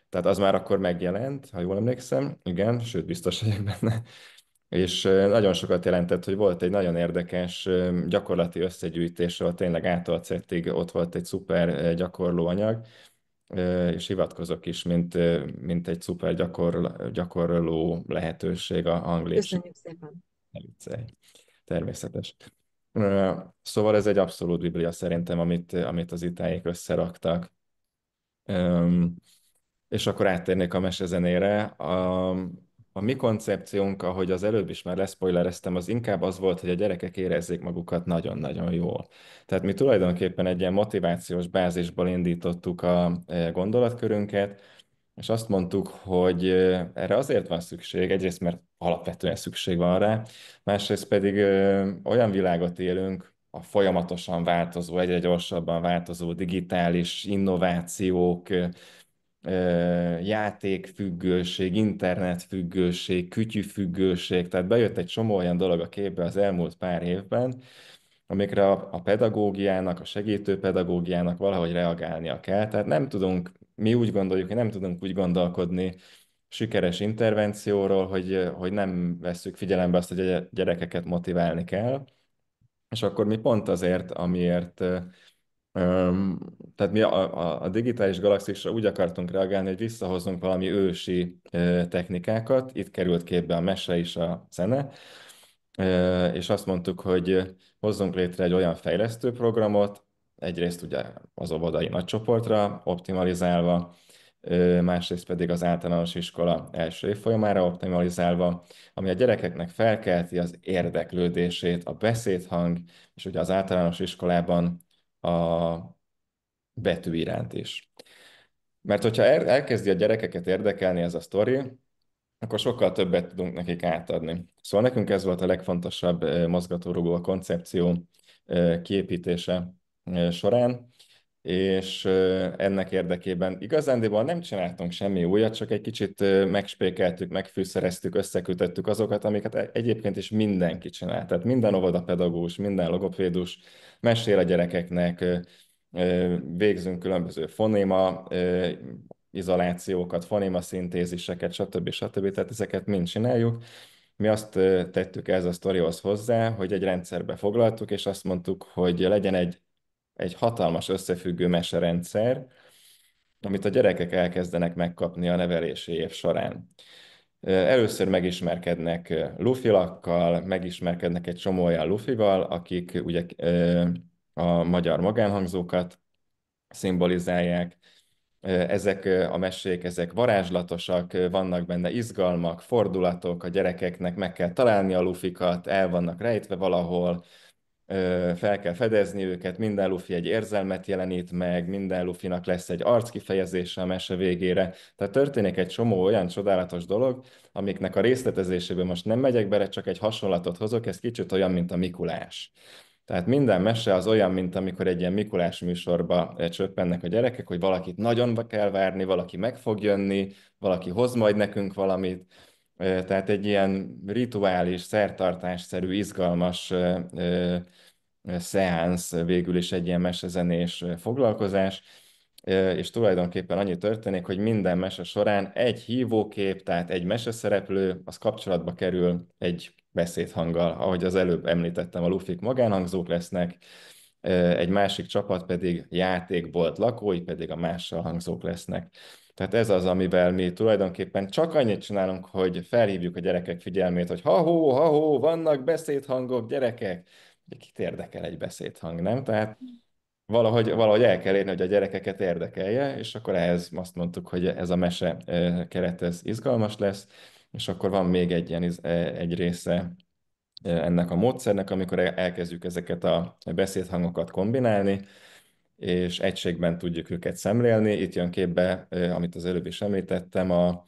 tehát az már akkor megjelent, ha jól emlékszem, igen, sőt, biztos vagyok benne, és nagyon sokat jelentett, hogy volt egy nagyon érdekes gyakorlati összegyűjtés, ahol tényleg A-tól Z-ig ott volt egy szuper gyakorlóanyag, és hivatkozok is, mint egy szuper gyakorló lehetőség a hanglépső. Köszönjük szépen. Ne viccelj. Természetes. Szóval ez egy abszolút biblia szerintem, amit az itáik összeraktak. És akkor áttérnék a mesezenére. A mi koncepciónk, ahogy az előbb is már leszpoilereztem, az inkább az volt, hogy a gyerekek érezzék magukat nagyon-nagyon jól. Tehát mi tulajdonképpen egy ilyen motivációs bázisból indítottuk a gondolatkörünket, és azt mondtuk, hogy erre azért van szükség, egyrészt mert alapvetően szükség van rá, másrészt pedig olyan világot élünk, a folyamatosan változó, egyre gyorsabban változó digitális innovációk, játékfüggőség, internetfüggőség, kütyűfüggőség, tehát bejött egy csomó olyan dolog a képbe az elmúlt pár évben, amikre a pedagógiának, a segítő pedagógiának valahogy reagálnia kell. Tehát nem tudunk, mi úgy gondoljuk, hogy nem tudunk úgy gondolkodni sikeres intervencióról, hogy nem vesszük figyelembe azt, hogy a gyerekeket motiválni kell, és akkor mi pont azért, amiért tehát mi a digitális galaxisra úgy akartunk reagálni, hogy visszahozunk valami ősi technikákat, itt került képbe a mese és a zene, és azt mondtuk, hogy hozzunk létre egy olyan fejlesztő programot, egyrészt ugye az óvodai nagycsoportra optimalizálva, másrészt pedig az általános iskola első évfolyamára optimalizálva, ami a gyerekeknek felkelti az érdeklődését, a beszédhang, és ugye az általános iskolában a betű iránt is. Mert hogyha elkezdi a gyerekeket érdekelni ez a sztori, akkor sokkal többet tudunk nekik átadni. Szóval nekünk ez volt a legfontosabb mozgatórugó a koncepció kiépítése során, és ennek érdekében igazándiból nem csináltunk semmi újat, csak egy kicsit megspékeltük, megfűszereztük, összekötöttük azokat, amiket egyébként is mindenki csinál. Tehát minden óvodapedagógus, minden logopédus mesél a gyerekeknek, végzünk különböző fonéma izolációkat, fonéma szintéziseket, stb. Stb. Tehát ezeket mind csináljuk. Mi azt tettük ez a sztorihoz hozzá, hogy egy rendszerbe foglaltuk, és azt mondtuk, hogy legyen egy hatalmas összefüggő meserendszer, amit a gyerekek elkezdenek megkapni a nevelési év során. Először megismerkednek lufilakkal, megismerkednek egy csomó olyan lufival, akik ugye a magyar magánhangzókat szimbolizálják. Ezek a mesék, ezek varázslatosak, vannak benne izgalmak, fordulatok, a gyerekeknek meg kell találni a lufikat, el vannak rejtve valahol, fel kell fedezni őket, minden lufi egy érzelmet jelenít meg, minden lufinak lesz egy arckifejezése a mese végére. Tehát történik egy csomó olyan csodálatos dolog, amiknek a részletezésébe most nem megyek bele, csak egy hasonlatot hozok, ez kicsit olyan, mint a Mikulás. Tehát minden mese az olyan, mint amikor egy ilyen Mikulás műsorba csöppennek a gyerekek, hogy valakit nagyon kell várni, valaki meg fog jönni, valaki hoz majd nekünk valamit. Tehát egy ilyen rituális, szertartásszerű, izgalmas szeánsz végül is egy ilyen mesezenés foglalkozás, és tulajdonképpen annyi történik, hogy minden mese során egy hívókép, tehát egy meseszereplő, az kapcsolatba kerül egy beszédhanggal, ahogy az előbb említettem, a lufik magánhangzók lesznek, egy másik csapat pedig játékbolt lakói, pedig a mással hangzók lesznek. Tehát ez az, amivel mi tulajdonképpen csak annyit csinálunk, hogy felhívjuk a gyerekek figyelmét, hogy ha-hó, vannak beszédhangok, gyerekek. Kit érdekel egy beszédhang, nem? Tehát valahogy el kell érni, hogy a gyerekeket érdekelje, és akkor ehhez azt mondtuk, hogy ez a mese keret ez izgalmas lesz, és akkor van még egy ilyen egy része ennek a módszernek, amikor elkezdjük ezeket a beszédhangokat kombinálni, és egységben tudjuk őket szemlélni. Itt jön képbe, amit az előbb is említettem, a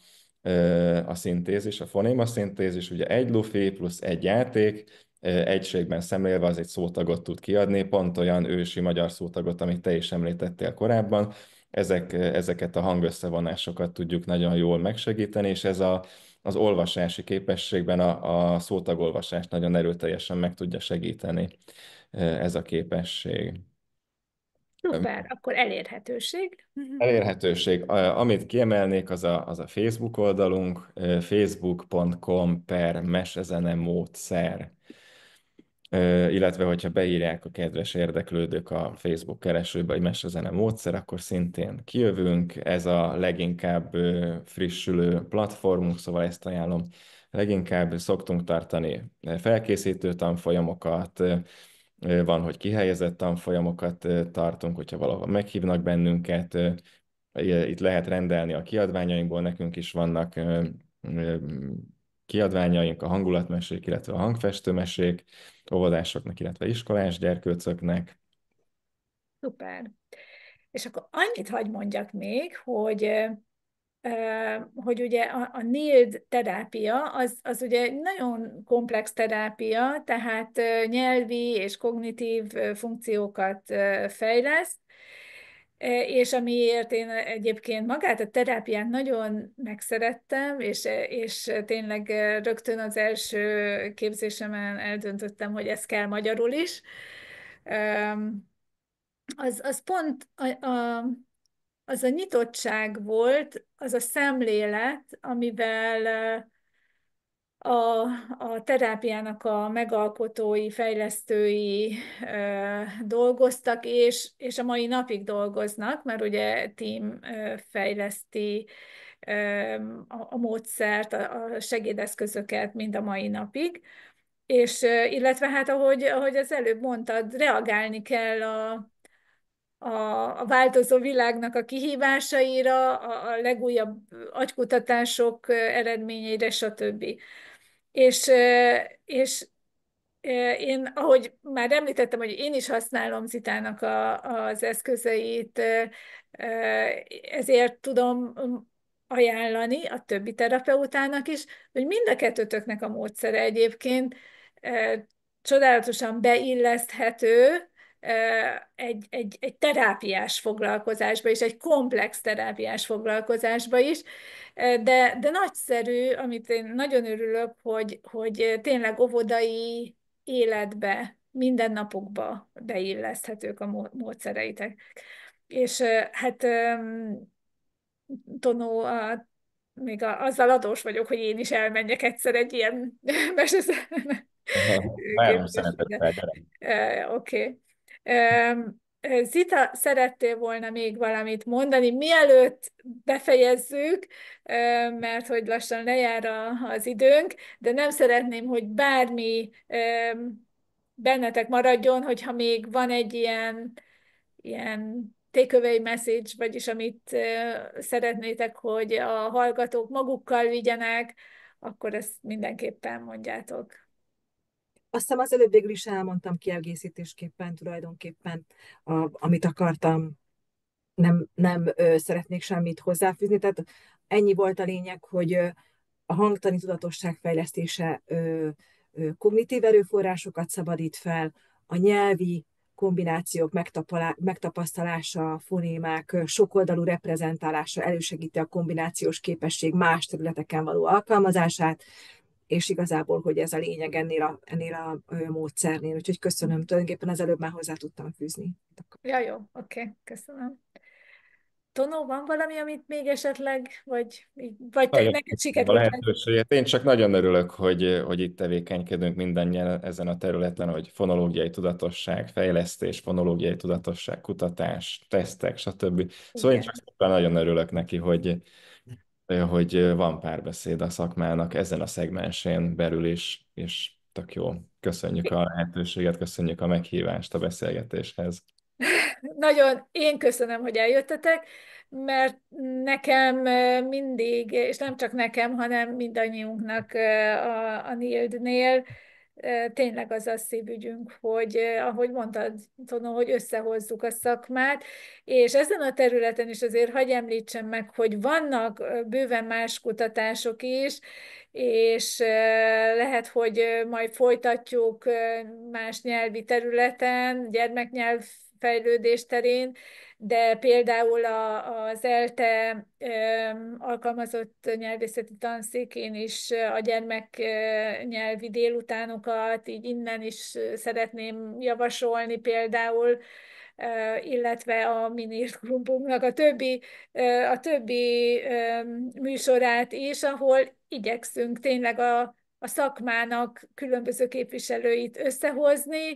szintézis, a fonéma szintézis, ugye egy lufi plusz egy játék, egységben szemlélve az egy szótagot tud kiadni, pont olyan ősi magyar szótagot, amit te is említettél korábban. Ezeket a hangösszevonásokat tudjuk nagyon jól megsegíteni, és az olvasási képességben a szótagolvasást nagyon erőteljesen meg tudja segíteni ez a képesség. Szuper, akkor elérhetőség. Elérhetőség. Amit kiemelnék, az a Facebook oldalunk, facebook.com/mesezenemódszer. Illetve, hogyha beírják a kedves érdeklődők a Facebook keresőbe, hogy Mesezene módszer, akkor szintén kijövünk. Ez a leginkább frissülő platformunk, szóval ezt ajánlom. Leginkább szoktunk tartani felkészítő tanfolyamokat, van, hogy kihelyezett tanfolyamokat tartunk, hogyha valahol meghívnak bennünket. Itt lehet rendelni a kiadványainkból, nekünk is vannak kiadványaink, a hangulatmesék, illetve a hangfestőmesék, óvodásoknak, illetve iskolás gyerkőcöknek. Szuper. És akkor annyit hagy mondjak még, hogy hogy ugye a NILD terápia, az ugye egy nagyon komplex terápia, tehát nyelvi és kognitív funkciókat fejleszt, és amiért én egyébként magát a terápiát nagyon megszerettem, és tényleg rögtön az első képzésemen eldöntöttem, hogy ez kell magyarul is. Az pont az a nyitottság volt, az a szemlélet, amivel a terápiának a megalkotói, fejlesztői dolgoztak, és a mai napig dolgoznak, mert ugye team fejleszti a módszert, a segédeszközöket mind a mai napig. És illetve hát, ahogy az előbb mondtad, reagálni kell a változó világnak a kihívásaira, a legújabb agykutatások eredményeire, stb. És, és én, ahogy már említettem, hogy én is használom Zitának az eszközeit, ezért tudom ajánlani a többi terapeutának is, hogy mind a kettőtöknek a módszere egyébként csodálatosan beilleszthető egy terápiás foglalkozásba is, egy komplex terápiás foglalkozásba is, de nagyszerű, amit én nagyon örülök, hogy tényleg óvodai életbe, mindennapokba beilleszthetők a módszereitek. És hát Tonó, még azzal adós vagyok, hogy én is elmenjek egyszer egy ilyen Nagyon képzésre. szeretettel, gyere. Oké. Zita, szerettél volna még valamit mondani, mielőtt befejezzük, mert hogy lassan lejár az időnk, de nem szeretném, hogy bármi bennetek maradjon, hogyha még van egy ilyen takeaway message, vagyis amit szeretnétek, hogy a hallgatók magukkal vigyenek, akkor ezt mindenképpen mondjátok. Azt hiszem az előbb végül is elmondtam kiegészítésképpen tulajdonképpen, amit akartam, nem szeretnék semmit hozzáfűzni. Tehát ennyi volt a lényeg, hogy a hangtani tudatosság fejlesztése kognitív erőforrásokat szabadít fel, a nyelvi kombinációk megtapasztalása, fonémák sokoldalú reprezentálása elősegíti a kombinációs képesség más területeken való alkalmazását, és igazából, hogy ez a lényeg ennél a módszernél. Úgyhogy köszönöm, tulajdonképpen az előbb már hozzá tudtam fűzni. Ja, jó, oké, köszönöm. Tonó, van valami, amit még esetleg, vagy te, Nagyon neked köszönöm a sikerült le? lehetőséget. Én csak nagyon örülök, hogy itt tevékenykedünk mindannyian ezen a területen, hogy fonológiai tudatosság, fejlesztés, fonológiai tudatosság, kutatás, tesztek, stb. Szóval én csak Igen. szépen nagyon örülök neki, hogy van párbeszéd a szakmának ezen a szegmensén belül is, és tök jó. Köszönjük a lehetőséget, köszönjük a meghívást a beszélgetéshez. Nagyon én köszönöm, hogy eljöttetek, mert nekem mindig, és nem csak nekem, hanem mindannyiunknak a NILD-nél tényleg az a szívügyünk, hogy ahogy mondtad, Tono, hogy összehozzuk a szakmát, és ezen a területen is azért hagyj említsem meg, hogy vannak bőven más kutatások is, és lehet, hogy majd folytatjuk más nyelvi területen, gyermeknyelv fejlődés terén, de például az ELTE alkalmazott nyelvészeti tanszékén is a gyermeknyelvi délutánokat így innen is szeretném javasolni például, illetve a Minirt Klumpunknak a többi műsorát is, ahol igyekszünk tényleg a szakmának különböző képviselőit összehozni,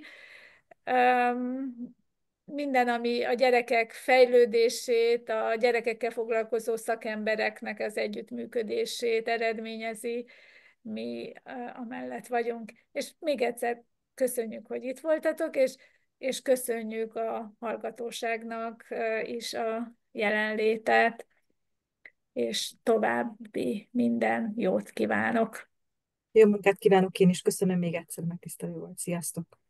minden, ami a gyerekek fejlődését, a gyerekekkel foglalkozó szakembereknek az együttműködését eredményezi, mi amellett vagyunk. És még egyszer köszönjük, hogy itt voltatok, és köszönjük a hallgatóságnak is a jelenlétet, és további minden jót kívánok! Jó munkát kívánok én is, köszönöm még egyszer, megtisztelő volt. Sziasztok!